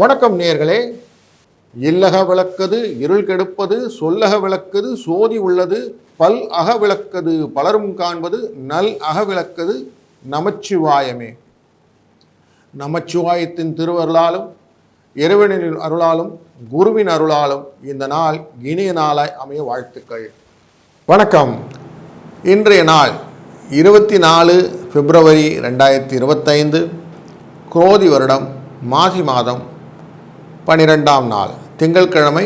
வணக்கம் நேயர்களே. இல்லக விளக்கது இருள் கெடுப்பது, சொல்லக விளக்கது சோதி உள்ளது, பல் அக விளக்கது பலரும் காண்பது, நல் அக விளக்கது நமச்சிவாயமே. நமச்சிவாயத்தின் திருவருளாலும் இறைவனின் அருளாலும் குருவின் அருளாலும் இந்த நாள் இனிய நாளாய் அமைய வாழ்த்துக்கள். வணக்கம். இன்றைய நாள் 24 பிப்ரவரி 2025, குரோதி வருடம் மாசி மாதம் 12ஆம் நாள் திங்கட்கிழமை.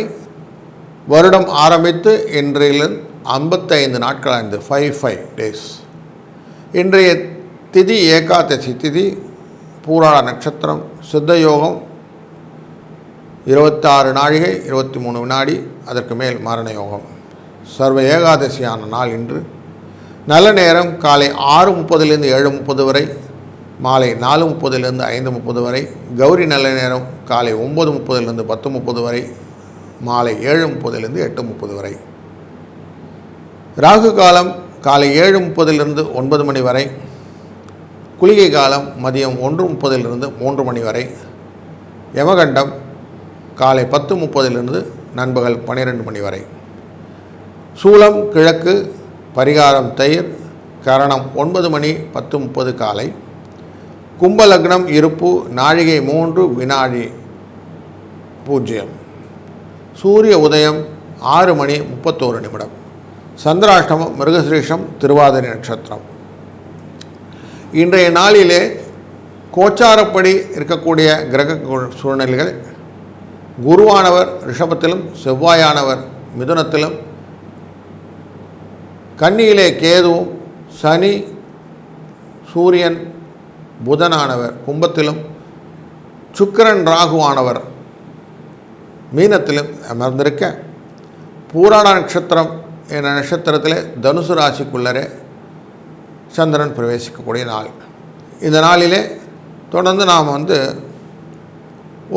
வருடம் ஆரம்பித்து இன்றையிலிருந்து 55 நாட்கள் ஆனது, 55 days. இன்றைய திதி ஏகாதசி திதி, பூராட நட்சத்திரம், சித்த யோகம் 26 நாழிகை 23 வினாடி, அதற்கு மேல் மரண யோகம். சர்வ ஏகாதசியான நாள் இன்று. நல்ல நேரம் காலை 6:30 7:30 வரை, மாலை 4:30 5:30 வரை. கௌரி நல்ல நேரம் காலை 9:30 10:30 வரை, மாலை 7:30 8:30 வரை. ராகு காலம் காலை 7:30 9 மணி வரை. குளிகை காலம் மதியம் 1:30 3 மணி வரை. யமகண்டம் காலை 10:30 நண்பகல் 12 மணி வரை. சூலம் கிழக்கு, பரிகாரம் தயிர், கரணம் 9 மணி 10:30 காலை. கும்பலக்னம் இருப்பு, நாழிகை 3 வினாடி 0. சூரிய உதயம் 6 மணி 31 நிமிடம். சந்திராஷ்டமம் மிருகசிரீஷம் திருவாதிரை நட்சத்திரம். இன்றைய நாளிலே கோச்சாரப்படி இருக்கக்கூடிய கிரக சூழ்நிலைகள்: குருவானவர் ரிஷபத்திலும், செவ்வாயானவர் மிதுனத்திலும், கன்னியிலே கேதுவும், சனி சூரியன் புதனானவர் கும்பத்திலும், சுக்கிரன் ராகுவானவர் மீனத்திலும் அமர்ந்திருக்க, பூராட நட்சத்திரம் என்ற நட்சத்திரத்தில் தனுசு ராசிக்குள்ளரே சந்திரன் பிரவேசிக்கக்கூடிய நாள். இந்த நாளிலே தொடர்ந்து நாம்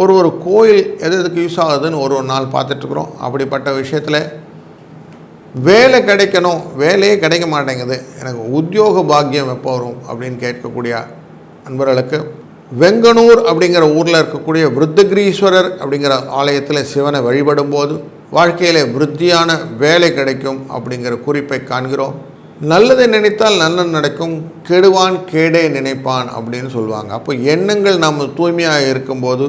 ஒரு கோயில் எதுக்கு யூஸ் ஆகுதுன்னு ஒரு நாள் பார்த்துட்ருக்குறோம். அப்படிப்பட்ட விஷயத்தில் வேலை கிடைக்கணும், வேலையே கிடைக்க மாட்டேங்குது, எனக்கு உத்தியோக பாக்கியம் எப்போ வரும் அப்படின்னு கேட்கக்கூடிய அன்பர்களுக்கு, வெங்கனூர் அப்படிங்கிற ஊரில் இருக்கக்கூடிய விருத்தகிரீஸ்வரர் அப்படிங்கிற ஆலயத்தில் சிவனை வழிபடும் போது வாழ்க்கையில் விருத்தியான வேலை கிடைக்கும் அப்படிங்கிற குறிப்பை காண்கிறோம். நல்லதை நினைத்தால் நல்லது நடக்கும், கெடுவான் கேடே நினைப்பான் அப்படின்னு சொல்லுவாங்க. அப்போ எண்ணங்கள் நாம் தூய்மையாக இருக்கும்போது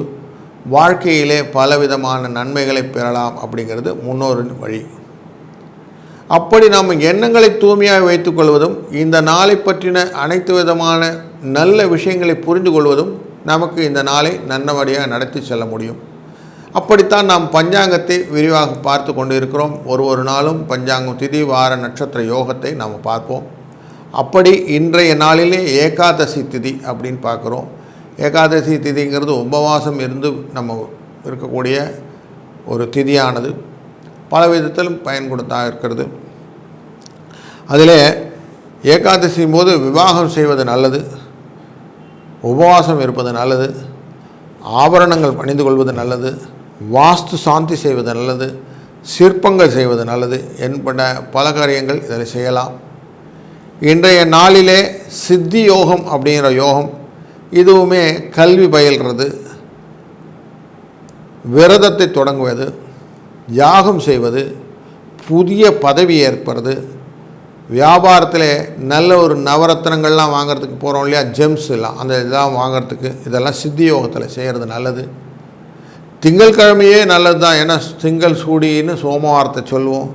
வாழ்க்கையிலே பலவிதமான நன்மைகளை பெறலாம் அப்படிங்கிறது முன்னோரின் வழி. அப்படி நாம் எண்ணங்களை தூய்மையாக வைத்துக்கொள்வதும், இந்த நாளை பற்றின அனைத்து விதமான நல்ல விஷயங்களை புரிந்து கொள்வதும் நமக்கு இந்த நாளை நல்லபடியாக நடத்தி செல்ல முடியும். அப்படித்தான் நாம் பஞ்சாங்கத்தை விரிவாக பார்த்து கொண்டு இருக்கிறோம். ஒரு நாளும் பஞ்சாங்கம், திதி, வார, நட்சத்திர யோகத்தை நாம் பார்ப்போம். அப்படி இன்றைய நாளிலே ஏகாதசி திதி அப்படின்னு பார்க்குறோம். ஏகாதசி திதிங்கிறது உபவாசம் இருந்து நம்ம இருக்கக்கூடிய ஒரு திதியானது பல விதத்திலும் பயன் கொடுத்தா இருக்கிறது. அதில் ஏகாதசியும் போது விவாகம் செய்வது நல்லது, உபவாசம் இருப்பது நல்லது, ஆபரணங்கள் அணிந்து கொள்வது நல்லது, வாஸ்து சாந்தி செய்வது நல்லது, சிற்பங்கள் செய்வது நல்லது என்பன பல காரியங்கள் இதில் செய்யலாம். இன்றைய நாளிலே சித்தி யோகம் அப்படிங்கிற யோகம், இதுவுமே கல்வி பயில்றது, விரதத்தை தொடங்குவது, யாகம் செய்வது, புதிய பதவி ஏற்படுறது, வியாபாரத்தில் நல்ல ஒரு நவரத்னங்கள்லாம் வாங்கிறதுக்கு போகிறோம் இல்லையா, ஜெம்ஸ் எல்லாம், அந்த இதெல்லாம் வாங்கிறதுக்கு இதெல்லாம் சித்தி யோகத்தில் செய்கிறது நல்லது. திங்கட்கிழமையே நல்லது தான், ஏன்னா திங்கள் சூடின்னு சோமவாரத்தை சொல்லுவோம்.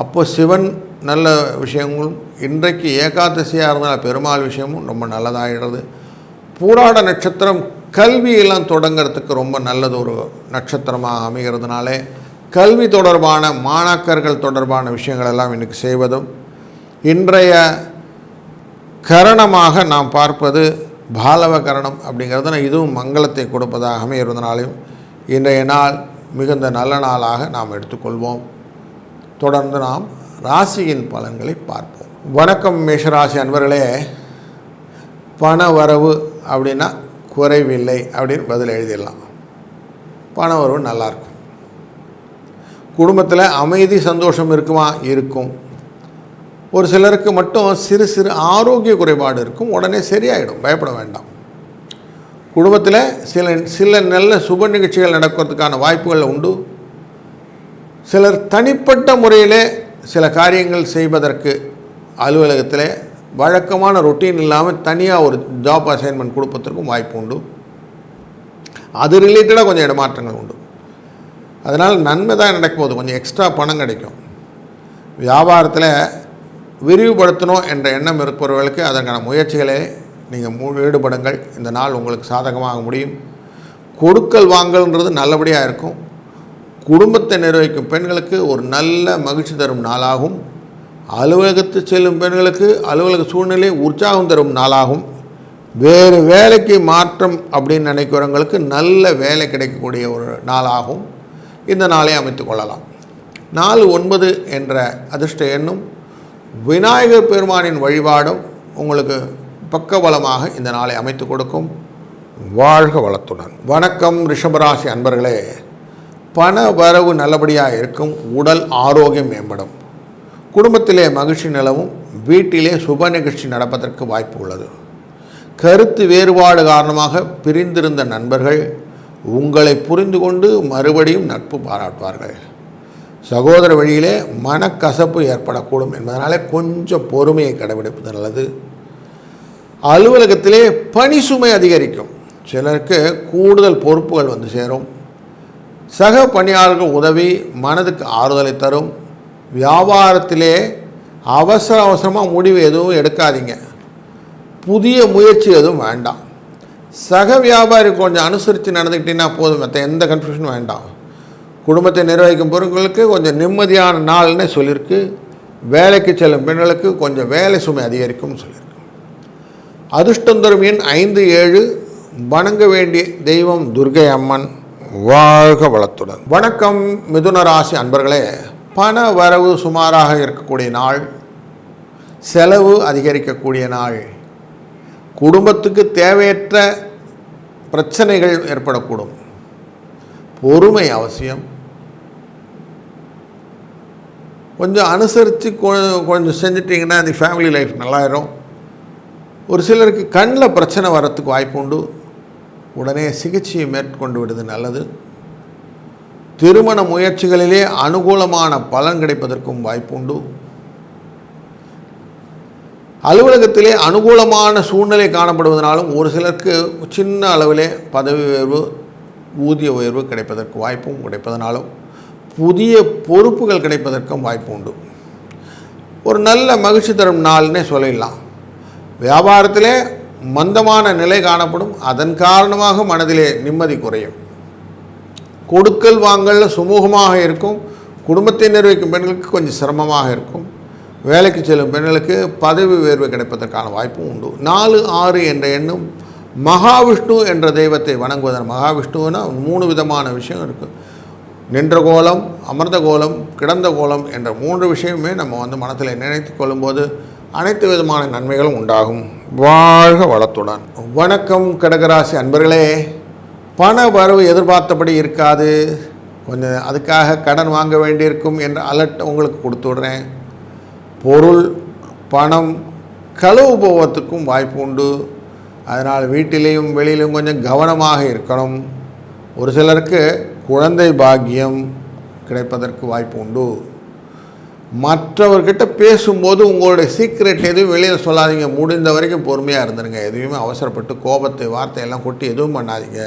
அப்போ சிவன் நல்ல விஷயங்களும், இன்றைக்கு ஏகாதசியாக இருந்தால் பெருமாள் விஷயமும் ரொம்ப நல்லதாகிடுறது. பூராட நட்சத்திரம் கல்வியெல்லாம் தொடங்கிறதுக்கு ரொம்ப நல்லது ஒரு நட்சத்திரமாக அமைகிறதுனாலே கல்வி தொடர்பான, மாணாக்கர்கள் தொடர்பான விஷயங்கள் எல்லாம் இன்றைக்கு செய்வதும், இன்றைய கரணமாக நாம் பார்ப்பது பாலவ கரணம் அப்படிங்கிறதுனா இதுவும் மங்களத்தை கொடுப்பதாக அமைகிறதுனாலையும் இன்றைய நாள் மிகுந்த நல்ல நாளாக நாம் எடுத்துக்கொள்வோம். தொடர்ந்து நாம் ராசியின் பலன்களை பார்ப்போம். வணக்கம் மேஷராசி அன்பர்களே. பண வரவு அப்படின்னா குறைவில்லை அப்படின்னு பதில் எழுதிடலாம். பண வரவு நல்லாயிருக்கும். குடும்பத்தில் அமைதி சந்தோஷம் இருக்குமா? இருக்கும். ஒரு சிலருக்கு மட்டும் சிறு சிறு ஆரோக்கிய குறைபாடு இருக்கும், உடனே சரியாயிடும், பயப்பட வேண்டாம். குடும்பத்தில் சில நல்ல சுப நிகழ்ச்சிகள் நடக்கிறதுக்கான வாய்ப்புகள் உண்டு. சிலர் தனிப்பட்ட முறையில் சில காரியங்கள் செய்வதற்கு அலுவலகத்தில் வழக்கமான ரொட்டீன் இல்லாமல் தனியாக ஒரு ஜாப் அசைன்மெண்ட் கொடுப்பதற்கும் வாய்ப்பு உண்டு. அது ரிலேட்டடாக கொஞ்சம் இடமாற்றங்கள் உண்டு. அதனால் நன்மை தான் நடக்க போகுது. கொஞ்சம் எக்ஸ்ட்ரா பணம் கிடைக்கும். வியாபாரத்தில் விரிவுபடுத்தணும் என்ற எண்ணம் இருப்பவர்களுக்கு அதற்கான முயற்சிகளை நீங்கள் ஈடுபடுங்கள். இந்த நாள் உங்களுக்கு சாதகமாக முடியும். கொடுக்கல் வாங்கல்ன்றது நல்லபடியாக இருக்கும். குடும்பத்தை நிர்வகிக்கும் பெண்களுக்கு ஒரு நல்ல மகிழ்ச்சி தரும் நாளாகும். அலுவலகத்து செல்லும் பெண்களுக்கு அலுவலக சூழ்நிலை உற்சாகம் தரும் நாளாகும். வேறு வேலைக்கு மாற்றம் அப்படின்னு நினைக்கிறவங்களுக்கு நல்ல வேலை கிடைக்கக்கூடிய ஒரு நாளாகும். இந்த நாளை அமைத்து கொள்ளலாம். 4-9 என்ற அதிர்ஷ்ட எண்ணும் விநாயகர் பெருமானின் வழிபாடும் உங்களுக்கு பக்கபலமாக இந்த நாளை அமைத்து கொடுக்கும். வாழ்க வளத்துடன். வணக்கம் ரிஷபராசி அன்பர்களே. பண வரவு நல்லபடியாக இருக்கும். உடல் ஆரோக்கியம் மேம்படும். குடும்பத்திலே மகிழ்ச்சி நிலவும். வீட்டிலே சுப நிகழ்ச்சி நடப்பதற்கு வாய்ப்பு உள்ளது. கருத்து வேறுபாடு காரணமாக பிரிந்திருந்த நண்பர்கள் உங்களை புரிந்து கொண்டு மறுபடியும் நட்பு பாராட்டுவார்கள். சகோதர வழியிலே மனக்கசப்பு ஏற்படக்கூடும் என்பதனாலே கொஞ்சம் பொறுமையை கடைபிடிப்பது நல்லது. அலுவலகத்திலே பணி சுமை அதிகரிக்கும். சிலருக்கு கூடுதல் பொறுப்புகள் வந்து சேரும். சக பணியாளர்கள் உதவி மனதுக்கு ஆறுதலை தரும். வியாபாரத்திலே அவசரமாக முடிவு எதுவும் எடுக்காதீங்க. புதிய முயற்சி எதுவும் வேண்டாம். சக வியாபாரி கொஞ்சம் அனுசரித்து நடந்துக்கிட்டீங்கன்னா போதும். மற்ற எந்த கன்ஃபியூஷனும் வேண்டாம். குடும்பத்தை நிர்வகிக்கும் பொருட்களுக்கு கொஞ்சம் நிம்மதியான நாள்னு சொல்லியிருக்கு. வேலைக்கு செல்லும் பெண்களுக்கு கொஞ்சம் வேலை சுமை அதிகரிக்கும்னு சொல்லியிருக்கு. அதிர்ஷ்டம் தரும் எண் 5-7. வணங்க வேண்டிய தெய்வம் துர்க்கை அம்மன். வாழ்க வளத்துடன். வணக்கம் மிதுன ராசி அன்பர்களே. பண வரவு சுமாராக இருக்கக்கூடிய நாள். செலவு அதிகரிக்கக்கூடிய நாள். குடும்பத்துக்கு தேவையற்ற பிரச்சனைகள் ஏற்படக்கூடும். பொறுமை அவசியம். கொஞ்சம் அனுசரித்து கொஞ்சம் செஞ்சிட்டிங்கன்னா அந்த ஃபேமிலி லைஃப் நல்லாயிரும். ஒரு சிலருக்கு கண்ணில் பிரச்சனை வரத்துக்கு வாய்ப்பு உண்டு. உடனே சிகிச்சையை மேற்கொண்டு விடுவது நல்லது. திருமண முயற்சிகளிலே அனுகூலமான பலன் கிடைப்பதற்கும் வாய்ப்பு உண்டு. அலுவலகத்திலே அனுகூலமான சூழ்நிலை காணப்படுவதனாலும் ஒரு சிலருக்கு சின்ன அளவிலே பதவி உயர்வு ஊதிய உயர்வு கிடைப்பதற்கு வாய்ப்பும் கிடைப்பதனாலும் புதிய பொறுப்புகள் கிடைப்பதற்கும் வாய்ப்பு உண்டு. ஒரு நல்ல மகிழ்ச்சி தரும் நாள்னே சொல்லிடலாம். வியாபாரத்திலே மந்தமான நிலை காணப்படும். அதன் காரணமாக மனதிலே நிம்மதி குறையும். கொடுக்கல் வாங்கல் சுமூகமாக இருக்கும். குடும்பத்தை நிர்வகிக்கும் பெண்களுக்கு கொஞ்சம் சிரமமாக இருக்கும். வேலைக்கு செல்லும் பெண்களுக்கு பதவி உயர்வு கிடைப்பதற்கான வாய்ப்பும் உண்டு. 4-6 என்ற எண்ணும் மகாவிஷ்ணு என்ற தெய்வத்தை வணங்குவதன். மகாவிஷ்ணுன்னா 3 விதமான விஷயம் இருக்குது. நின்ற கோலம், அமர்ந்த கோலம், கிடந்த கோலம் என்ற 3 விஷயமே நம்ம மனத்தில் நினைத்து கொள்ளும்போது அனைத்து விதமான நன்மைகளும் உண்டாகும். வாழ்க வளத்துடன். வணக்கம் கடகராசி அன்பர்களே. பண வரவு எதிர்பார்த்தபடி இருக்காது. கொஞ்சம் அதுக்காக கடன் வாங்க வேண்டியிருக்கும் என்ற அலர்ட் உங்களுக்கு கொடுத்து விடுறேன். பொருள் பணம் களவு போவதற்கும் வாய்ப்பு உண்டு. அதனால் வீட்டிலேயும் வெளியிலும் கொஞ்சம் கவனமாக இருக்கணும். ஒரு சிலருக்கு குழந்தை பாக்கியம் கிடைப்பதற்கு வாய்ப்பு உண்டு. மற்றவர்கிட்ட பேசும்போது உங்களுடைய சீக்ரெட் எதுவும் வெளியில் சொல்லாதீங்க. முடிந்த வரைக்கும் பொறுமையாக இருந்துருங்க. எதுவுமே அவசரப்பட்டு கோபத்தை வார்த்தையெல்லாம் கொட்டி எதுவும் பண்ணாதீங்க.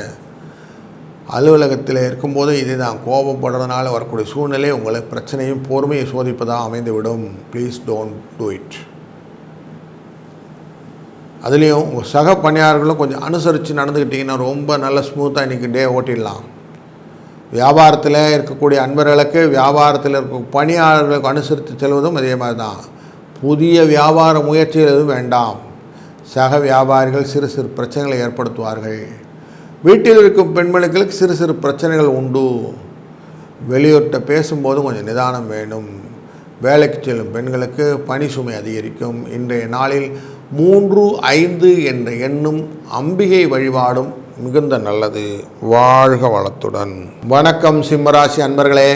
அலுவலகத்தில் இருக்கும்போது இதுதான் கோபப்படுறதுனால வரக்கூடிய சூழ்நிலை உங்களை பிரச்சனையும் பொறுமையை சோதிப்பதாக அமைந்துவிடும். Please don't do it. அதுலேயும் உங்கள் சக பணியாளர்களும் கொஞ்சம் அனுசரித்து நடந்துக்கிட்டிங்கன்னா ரொம்ப நல்ல ஸ்மூத்தாக இன்றைக்கி டே ஓட்டிடலாம். வியாபாரத்தில் இருக்கக்கூடிய அன்பர்களுக்கு வியாபாரத்தில் இருக்க பணியாளர்களுக்கு அனுசரித்து செல்வதும் அதே மாதிரி தான். புதிய வியாபார முயற்சிகள் எதுவும் வேண்டாம். சக வியாபாரிகள் சிறு சிறு பிரச்சனைகளை ஏற்படுத்துவார்கள். வீட்டில் இருக்கும் பெண்மணிகளுக்கு சிறு சிறு பிரச்சனைகள் உண்டு. வெளியூர்கிட்ட பேசும்போது கொஞ்சம் நிதானம் வேணும். வேலைக்கு செல்லும் பெண்களுக்கு பணி சுமை அதிகரிக்கும். இன்றைய நாளில் 3-5 என்ற எண்ணும் அம்பிகை வழிபாடும் மிகுந்த நல்லது. வாழ்க வளத்துடன். வணக்கம் சிம்மராசி அன்பர்களே.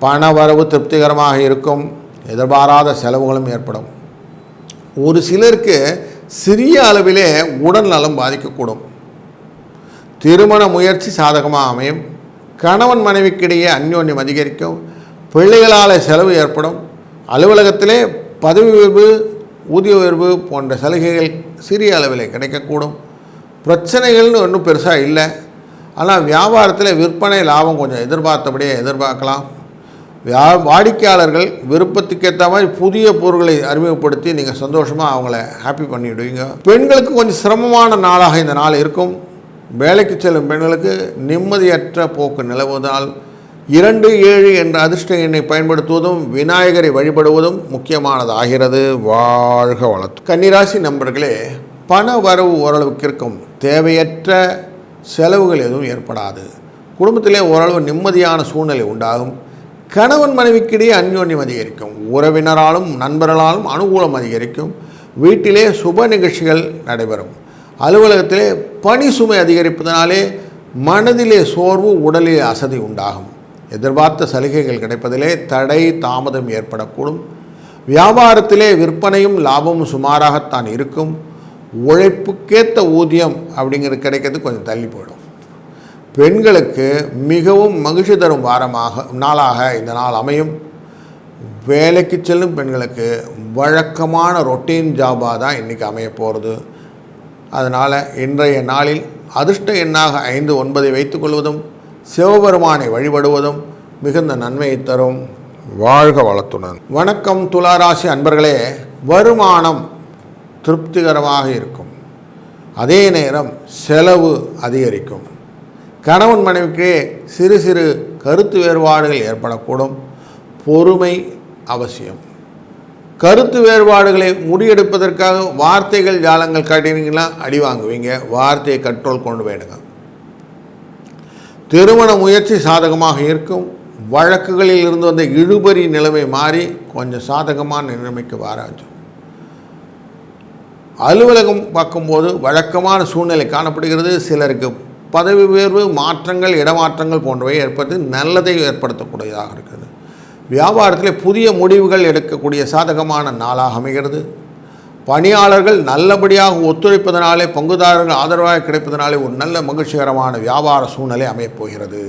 பண வரவு திருப்திகரமாக இருக்கும். எதிர்பாராத செலவுகளும் ஏற்படும். ஒரு சிலருக்கு சிறிய அளவிலே உடல் நலம் பாதிக்கக்கூடும். திருமண முயற்சி சாதகமாக அமையும். கணவன் மனைவிக்கிடையே அந்யோன்யம் அதிகரிக்கும். பிள்ளைகளால் செலவு ஏற்படும். அலுவலகத்திலே பதவி உயர்வு, ஊதிய உயர்வு போன்ற சலுகைகள் சிறிய அளவில் கிடைக்கக்கூடும். பிரச்சனைகள்னு ஒன்றும் பெருசாக இல்லை. ஆனால் வியாபாரத்தில் விற்பனை லாபம் கொஞ்சம் எதிர்பார்த்தபடியே எதிர்பார்க்கலாம். வாடிக்கையாளர்கள் விருப்பத்துக்கேற்ற மாதிரி புதிய பொருட்களை அறிமுகப்படுத்தி நீங்கள் சந்தோஷமாக அவங்கள ஹாப்பி பண்ணிவிடுவீங்க. பெண்களுக்கு கொஞ்சம் சிரமமான நாளாக இந்த நாள் இருக்கும். வேலைக்கு செல்லும் பெண்களுக்கு நிம்மதியற்ற போக்கு நிலவுவதால் 27 என்ற அதிர்ஷ்ட எண்ணை பயன்படுத்துவதும் விநாயகரை வழிபடுவதும் முக்கியமானதாகிறது. வாழ்க வளத்து. கன்னிராசி நண்பர்களே, பண வரவு ஓரளவுக்கு இருக்கும். தேவையற்ற செலவுகள் எதுவும் ஏற்படாது. குடும்பத்திலே ஓரளவு நிம்மதியான சூழ்நிலை உண்டாகும். கணவன் மனைவிக்கிடையே அந்யோன்யம் அதிகரிக்கும். உறவினராலும் நண்பர்களாலும் அனுகூலம் அதிகரிக்கும். வீட்டிலே சுப நிகழ்ச்சிகள் நடைபெறும். அலுவலகத்திலே பணி சுமை அதிகரிப்பதனாலே மனதிலே சோர்வு, உடலிலே அசதி உண்டாகும். எதிர்பார்த்த சலுகைகள் கிடைப்பதிலே தடை தாமதம் ஏற்படக்கூடும். வியாபாரத்திலே விற்பனையும் லாபமும் சுமாராகத்தான் இருக்கும். உழைப்புக்கேற்ற ஊதியம் அப்படிங்கிறது கிடைக்கிறது கொஞ்சம் தள்ளி போயிடும். பெண்களுக்கு மிகவும் மகிழ்ச்சி தரும் நாளாக இந்த நாள் அமையும். வேலைக்கு செல்லும் பெண்களுக்கு வழக்கமான ரொட்டீன் ஜாபாக தான் இன்றைக்கி அமைய போகிறது. அதனால் இன்றைய நாளில் அதிர்ஷ்ட எண்ணாக 5, 9 வைத்துக்கொள்வதும் சிவபெருமானை வழிபடுவதும் மிகுந்த நன்மையை தரும். வாழ்க வளத்துடன். வணக்கம் துளாராசி அன்பர்களே, வருமானம் திருப்திகரமாக இருக்கும். அதே நேரம் செலவு அதிகரிக்கும். கணவன் மனைவிக்கு சிறு சிறு கருத்து வேறுபாடுகள் ஏற்படக்கூடும். பொறுமை அவசியம். கருத்து வேறுபாடுகளை முடிவெடுப்பதற்காக வார்த்தைகள் ஜாலங்கள் காட்டினீங்கன்னா அடி வாங்குவீங்க. வார்த்தையை கண்ட்ரோல் கொண்டு போயிடுங்க. திருமண முயற்சி சாதகமாக இருக்கும். வழக்குகளில் இருந்து வந்த இழுபறி நிலைமை மாறி கொஞ்சம் சாதகமான நிலைமைக்கு வராது. அலுவலகம் பார்க்கும்போது வழக்கமான சூழ்நிலை காணப்படுகிறது. சிலருக்கு பதவி உயர்வு, மாற்றங்கள், இடமாற்றங்கள் போன்றவை ஏற்படுத்தி நல்லதை ஏற்படுத்தக்கூடியதாக இருக்குது. வியாபாரத்தில் புதிய முடிவுகள் எடுக்கக்கூடிய சாதகமான நாளாக அமைகிறது. பணியாளர்கள் நல்லபடியாக ஒத்துழைப்பதனாலே, பங்குதாரர்கள் ஆதரவாக கிடைப்பதனாலே ஒரு நல்ல மகிழ்ச்சிகரமான வியாபார சூழ்நிலை அமையப்போகிறது.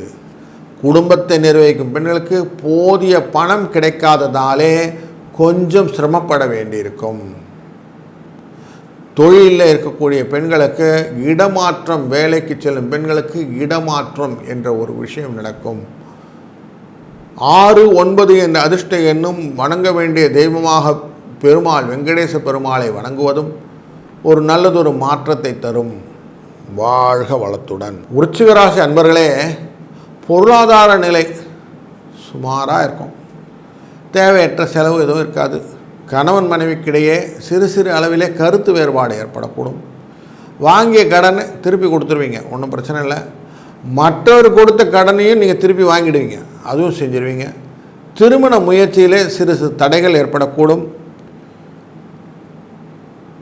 குடும்பத்தை நிர்வகிக்கும் பெண்களுக்கு போதிய பணம் கிடைக்காததாலே கொஞ்சம் சிரமப்பட வேண்டியிருக்கும். தொழிலில் இருக்கக்கூடிய பெண்களுக்கு இடமாற்றம், வேலைக்கு செல்லும் பெண்களுக்கு இடமாற்றம் என்ற ஒரு விஷயம் நடக்கும். 6, 9 என்ற அதிர்ஷ்ட எண்ணும் வணங்க வேண்டிய தெய்வமாக பெருமாள் வெங்கடேச பெருமாளை வணங்குவதும் ஒரு நல்லதொரு மாற்றத்தை தரும். வாழ்க வளத்துடன். விருச்சிக ராசி அன்பர்களே, பொருளாதார நிலை சுமாராக இருக்கும். தேவையற்ற செலவு எதுவும் இருக்காது. கணவன் மனைவிக்கிடையே சிறு சிறு அளவிலே கருத்து வேறுபாடு ஏற்படக்கூடும். வாங்கிய கடனை திருப்பி கொடுத்துருவீங்க, ஒன்றும் பிரச்சனை இல்லை. மற்றவர் கொடுத்த கடனையும் நீங்கள் திருப்பி வாங்கிடுவீங்க, அதுவும் செஞ்சிருவீங்க. திருமண முயற்சியிலே சிறு சிறு தடைகள் ஏற்படக்கூடும்.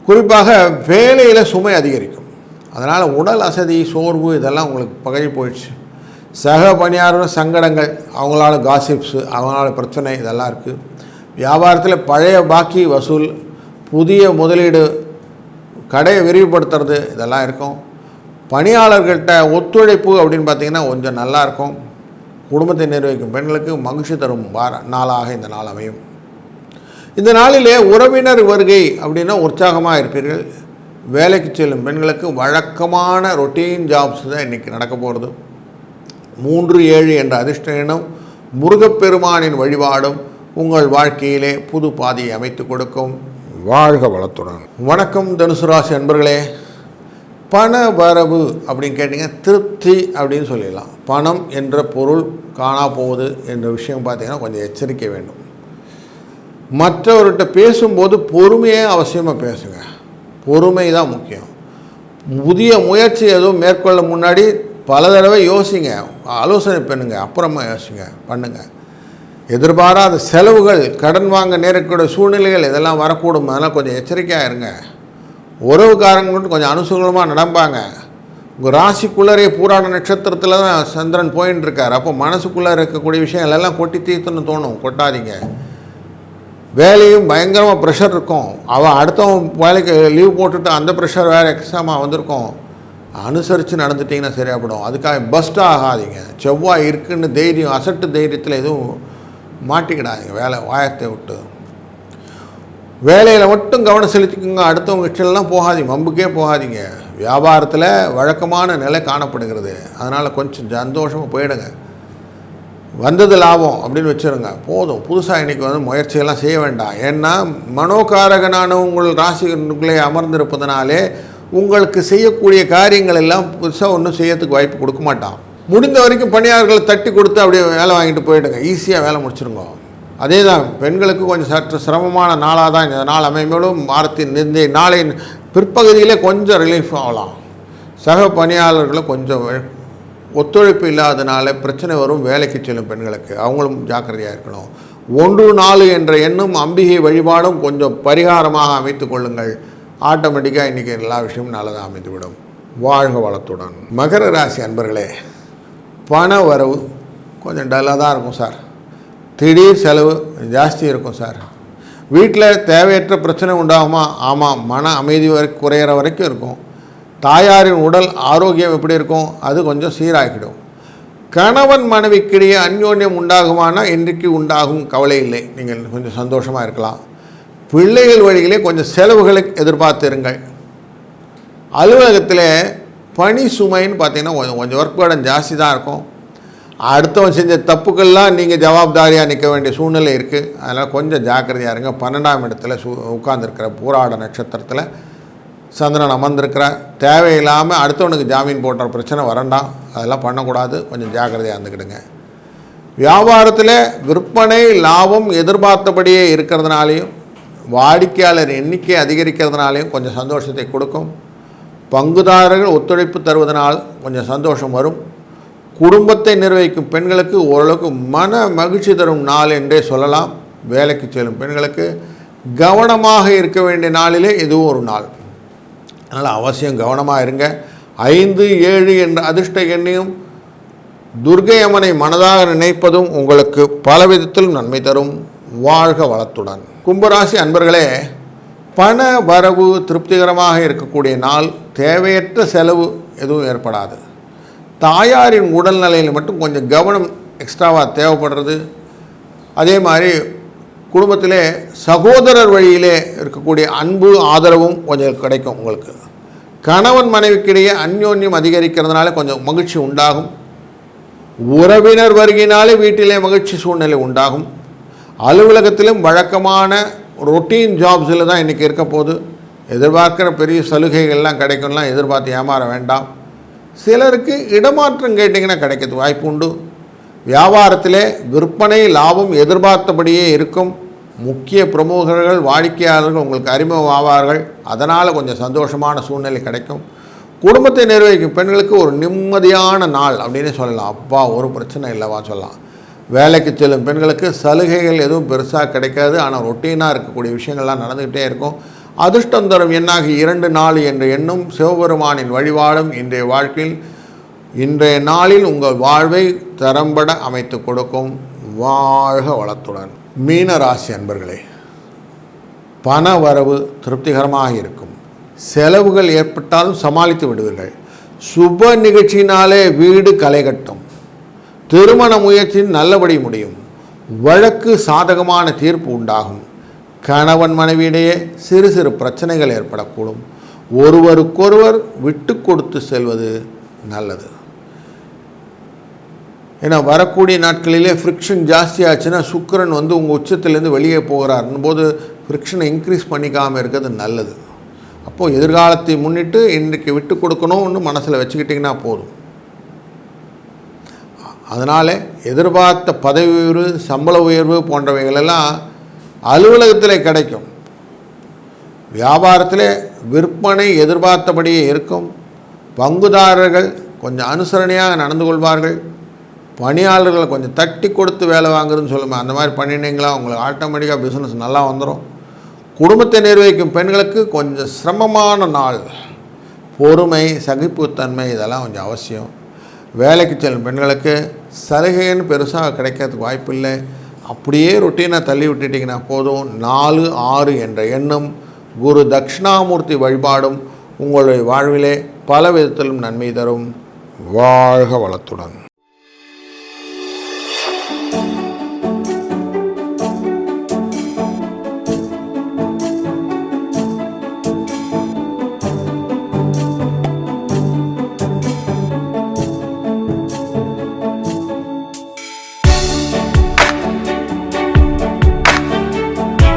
குறிப்பாக வேலையில் சுமை அதிகரிக்கும். அதனால் உடல் அசதி, சோர்வு இதெல்லாம் உங்களுக்கு பகை போயிடுச்சு. சக பணியாளர் சங்கடங்கள், அவங்களால காசிப்ஸு, அவங்களால பிரச்சனை இதெல்லாம் இருக்குது. வியாபாரத்தில் பழைய பாக்கி வசூல், புதிய முதலீடு, கடையை விரிவுபடுத்துறது இதெல்லாம் இருக்கும். பணியாளர்கள்ட்ட ஒத்துழைப்பு அப்படின்னு பார்த்திங்கன்னா கொஞ்சம் நல்லாயிருக்கும். குடும்பத்தை நிர்வகிக்கும் பெண்களுக்கு மகிழ்ச்சி தரும் நாளாக இந்த நாள் அமையும். இந்த நாளிலே உறவினர் வருகை அப்படின்னா உற்சாகமாக இருப்பீர்கள். வேலைக்கு செல்லும் பெண்களுக்கு வழக்கமான ரொட்டீன் ஜாப்ஸ் தான் இன்றைக்கி நடக்க போகிறது. 3, 7 என்ற அதிர்ஷ்ட எண்ணும் முருகப்பெருமானின் வழிபாடும் உங்கள் வாழ்க்கையிலே புது பாதையை அமைத்து கொடுக்கும். வாழ்க வளத்துடன். வணக்கம் தனுசு ராசி அன்பர்களே, பண வரவு அப்படின்னு கேட்டிங்க, திருப்தி அப்படின்னு சொல்லிடலாம். பணம் என்ற பொருள் காணா போகுது என்ற விஷயம் பார்த்திங்கன்னா கொஞ்சம் எச்சரிக்கை வேண்டும். மற்றவர்கிட்ட பேசும்போது பொறுமையே அவசியமாக பேசுங்க. பொறுமை தான் முக்கியம். புதிய முயற்சி எதுவும் மேற்கொள்ள முன்னாடி பல தடவை யோசிங்க, ஆலோசனை பண்ணுங்க, அப்புறமா யோசிங்க, பண்ணுங்கள். எதிர்பாராத செலவுகள், கடன் வாங்க நேரக்கூடிய சூழ்நிலைகள் இதெல்லாம் வரக்கூடும். அதெல்லாம் கொஞ்சம் எச்சரிக்கையாக இருங்க. உறவுக்காரங்க கொஞ்சம் அனுசூலமாக நடப்பாங்க. உங்கள் ராசிக்குள்ளரே பூராட நட்சத்திரத்தில் தான் சந்திரன் போயின்னு இருக்கார். அப்போ மனசுக்குள்ளே இருக்கக்கூடிய விஷயங்கள் எல்லாம் கொட்டி தீர்த்துன்னு தோணும். கொட்டாதீங்க. வேலையும் பயங்கரமாக ப்ரெஷர் இருக்கும். அவன் அடுத்தவன் வேலைக்கு லீவ் போட்டுட்டு அந்த ப்ரெஷர் வேறு எக்ஸ்ட்ராமாக வந்திருக்கும். அனுசரித்து நடந்துட்டிங்கன்னா சரியாகப்படும். அதுக்காக பஸ்ட்டாக ஆகாதீங்க. செவ்வாய் இருக்குன்னு தைரியம் அசட்டு தைரியத்தில் எதுவும் மாட்டிக்கிடாதீங்க. வாயத்தை விட்டு வேலையில் மட்டும் கவனம் செலுத்திக்கோங்க. அடுத்தவங்க இஷ்டம்லாம் போகாதீங்க, வம்புக்கே போகாதீங்க. வியாபாரத்தில் வழக்கமான நிலை காணப்படுகிறது. அதனால் கொஞ்சம் சந்தோஷமாக போயிடுங்க. வந்தது லாபம் அப்படின்னு வச்சுருங்க, போதும். புதுசாக இன்றைக்கி முயற்சியெல்லாம் செய்ய வேண்டாம். ஏன்னா மனோகாரகனான உங்கள் ராசிக்குள்ளே அமர்ந்திருப்பதனாலே உங்களுக்கு செய்யக்கூடிய காரியங்கள் எல்லாம் புதுசாக ஒன்றும் செய்யறதுக்கு வாய்ப்பு கொடுக்க மாட்டான். முடிந்த வரைக்கும் பணியாளர்களை தட்டி கொடுத்து அப்படியே வேலை வாங்கிட்டு போயிடுங்க, ஈஸியாக வேலை முடிச்சிருங்க. அதே தான் பெண்களுக்கு கொஞ்சம் சற்று சிரமமான நாளாக தான் இந்த நாள் அமைமையிலும் வாரத்தின் இந்த நாளின் பிற்பகுதியிலே கொஞ்சம் ரிலீஃப் ஆகலாம். சக பணியாளர்களை கொஞ்சம் ஒத்துழைப்பு இல்லாதனால பிரச்சனை வரும். வேலைக்கு செல்லும் பெண்களுக்கு அவங்களும் ஜாக்கிரதையாக இருக்கணும். 1-4 என்ற எண்ணும் அம்பிகை வழிபாடும் கொஞ்சம் பரிகாரமாக அமைத்து கொள்ளுங்கள். ஆட்டோமேட்டிக்காக இன்றைக்கி எல்லா விஷயமும் நல்லதாக அமைந்துவிடும். வாழ்க வளத்துடன். மகர ராசி அன்பர்களே, பண வரவு கொஞ்சம் டல்லாக தான் இருக்கும் சார். திடீர் செலவு ஜாஸ்தி இருக்கும் சார். வீட்டில் தேவையற்ற பிரச்சனை உண்டாகுமா? ஆமாம். மன அமைதி குறையிற வரைக்கும் இருக்கும். தாயாரின் உடல் ஆரோக்கியம் எப்படி இருக்கும்? அது கொஞ்சம் சீராகிடும். கணவன் மனைவிக்கிடையே அந்யோன்யம் உண்டாகுமானா இன்றைக்கு உண்டாகும், கவலை இல்லை. நீங்கள் கொஞ்சம் சந்தோஷமாக இருக்கலாம். பிள்ளைகள் வழியிலே கொஞ்சம் செலவுகளை எதிர்பார்த்துருங்கள். அலுவலகத்தில் பணி சுமைன்னு பார்த்தீங்கன்னா கொஞ்சம் ஒர்க் பேர்டன் ஜாஸ்தி தான் இருக்கும். அடுத்தவன் செஞ்ச தப்புக்கள்லாம் நீங்கள் ஜவாப்தாரியாக நிற்க வேண்டிய சூழ்நிலை இருக்குது. அதனால் கொஞ்சம் ஜாக்கிரதையாக இருங்க. 12ஆம் இடத்துல உட்கார்ந்துருக்கிற பூராட நட்சத்திரத்தில் சந்திரன் அமர்ந்திருக்கிற தேவையில்லாமல் அடுத்தவனுக்கு ஜாமீன் போடுற பிரச்சனை வரண்டாம். அதெல்லாம் பண்ணக்கூடாது. கொஞ்சம் ஜாக்கிரதையாக இருந்துக்கிடுங்க. வியாபாரத்தில் விற்பனை லாபம் எதிர்பார்த்தபடியே இருக்கிறதுனாலையும் வாடிக்கையாளர் எண்ணிக்கை அதிகரிக்கிறதுனாலையும் கொஞ்சம் சந்தோஷத்தை கொடுக்கும். பங்குதாரர்கள் ஒத்துழைப்பு தருவதனால் கொஞ்சம் சந்தோஷம் வரும். குடும்பத்தை நிர்வகிக்கும் பெண்களுக்கு ஓரளவுக்கு மன மகிழ்ச்சி தரும் நாள் என்றே சொல்லலாம். வேலைக்கு செல்லும் பெண்களுக்கு கவனமாக இருக்க வேண்டிய நாளிலே இதுவும் ஒரு நாள். அதனால் அவசியம் கவனமாக இருங்க. 5, 7 என்ற அதிர்ஷ்ட எண்ணையும் துர்க்கை அம்மனை மனதாக நினைப்பதும் உங்களுக்கு பல விதத்தில் நன்மை தரும். வாழ்க வளத்துடன். கும்பராசி அன்பர்களே, பண வரவு திருப்திகரமாக இருக்கக்கூடிய நாள். தேவையற்ற செலவு எதுவும் ஏற்படாது. தாயாரின் உடல்நிலையில் மட்டும் கொஞ்சம் கவனம் எக்ஸ்ட்ராவாக தேவைப்படுறது. அதே மாதிரி குடும்பத்திலே சகோதரர் வழியிலே இருக்கக்கூடிய அன்பு ஆதரவும் கொஞ்சம் கிடைக்கும் உங்களுக்கு. கணவன் மனைவிக்கிடையே அந்யோன்யம் அதிகரிக்கிறதுனால கொஞ்சம் மகிழ்ச்சி உண்டாகும். உறவினர் வருகினாலே வீட்டிலே மகிழ்ச்சி சூழ்நிலை உண்டாகும். அலுவலகத்திலும் வழக்கமான ரொட்டீன் ஜாப்ஸில் தான் இன்றைக்கி இருக்க போது. எதிர்பார்க்குற பெரிய சலுகைகள்லாம் கிடைக்கும்லாம் எதிர்பார்த்து ஏமாற வேண்டாம். சிலருக்கு இடமாற்றம் கேட்டிங்கன்னா கிடைக்கிறது வாய்ப்பு உண்டு. வியாபாரத்திலே விற்பனை லாபம் எதிர்பார்த்தபடியே இருக்கும். முக்கிய பிரமுகர்கள் வாடிக்கையாளர்கள் உங்களுக்கு அறிமுகம் ஆவார்கள். அதனால் கொஞ்சம் சந்தோஷமான சூழ்நிலை கிடைக்கும். குடும்பத்தை நிர்வகிக்கும் பெண்களுக்கு ஒரு நிம்மதியான நாள் அப்படின்னு சொல்லலாம். அப்பா ஒரு பிரச்சனை இல்லைவா சொல்லலாம். வேலைக்கு செல்லும் பெண்களுக்கு சலுகைகள் எதுவும் பெருசாக கிடைக்காது. ஆனால் ரொட்டீனாக இருக்கக்கூடிய விஷயங்கள்லாம் நடந்துக்கிட்டே இருக்கும். அதிர்ஷ்டம் தரும் எண்ணாக 2, 4 என்ற எண்ணும் சிவபெருமானின் வழிபாடும் இன்றைய வாழ்க்கையில் இன்றைய நாளில் உங்கள் வாழ்வை தரம்பட அமைத்து கொடுக்கும். வாழ்க வளத்துடன். மீன ராசி அன்பர்களே, பண வரவு திருப்திகரமாக இருக்கும். செலவுகள் ஏற்பட்டாலும் சமாளித்து விடுவீர்கள். சுப நிகழ்ச்சியினாலே வீடு களை கட்டும். திருமண முயற்சியின் நல்லபடி முடியும். வழக்கு சாதகமான தீர்ப்பு உண்டாகும். கணவன் மனைவியிடையே சிறு சிறு பிரச்சனைகள் ஏற்படக்கூடும். ஒருவருக்கொருவர் விட்டு கொடுத்து செல்வது நல்லது. ஏன்னா வரக்கூடிய நாட்களிலே ஃப்ரிக்ஷன் ஜாஸ்தி ஆச்சுன்னா சுக்கிரன் உங்கள் உச்சத்திலேருந்து வெளியே போகிறாருன்னும் போது ஃப்ரிக்ஷனை இன்க்ரீஸ் பண்ணிக்காமல் இருக்கிறது நல்லது. அப்போது எதிர்காலத்தை முன்னிட்டு இன்றைக்கு விட்டு கொடுக்கணும்னு மனசில் வச்சுக்கிட்டிங்கன்னா போதும். அதனால் எதிர்பார்த்த பதவி உயர்வு, சம்பள உயர்வு போன்றவைகளெல்லாம் அலுவலகத்தில் கிடைக்கும். வியாபாரத்தில் விற்பனை எதிர்பார்த்தபடியே இருக்கும். பங்குதாரர்கள் கொஞ்சம் அனுசரணையாக நடந்து கொள்வார்கள். பணியாளர்களை கொஞ்சம் தட்டி கொடுத்து வேலை வாங்குறதுன்னு சொல்லுங்கள். அந்த மாதிரி பண்ணினீங்களா உங்களுக்கு ஆட்டோமேட்டிக்காக பிஸ்னஸ் நல்லா வந்துடும். குடும்பத்தை நிர்வகிக்கும் பெண்களுக்கு கொஞ்சம் சிரமமான நாள். பொறுமை, சகிப்புத்தன்மை இதெல்லாம் கொஞ்சம் அவசியம். வேலைக்கு செல்லும் பெண்களுக்கு சலுகைன்னு பெருசாக கிடைக்கிறதுக்கு வாய்ப்பு இல்லை. அப்படியே ரொட்டீனாக தள்ளி விட்டுட்டிங்கன்னா போதும். 4, 6 என்ற எண்ணும் குரு தட்சிணாமூர்த்தி வழிபாடும் உங்களுடைய வாழ்விலே பல விதத்திலும் நன்மை தரும். வாழ்க வளத்துடன்.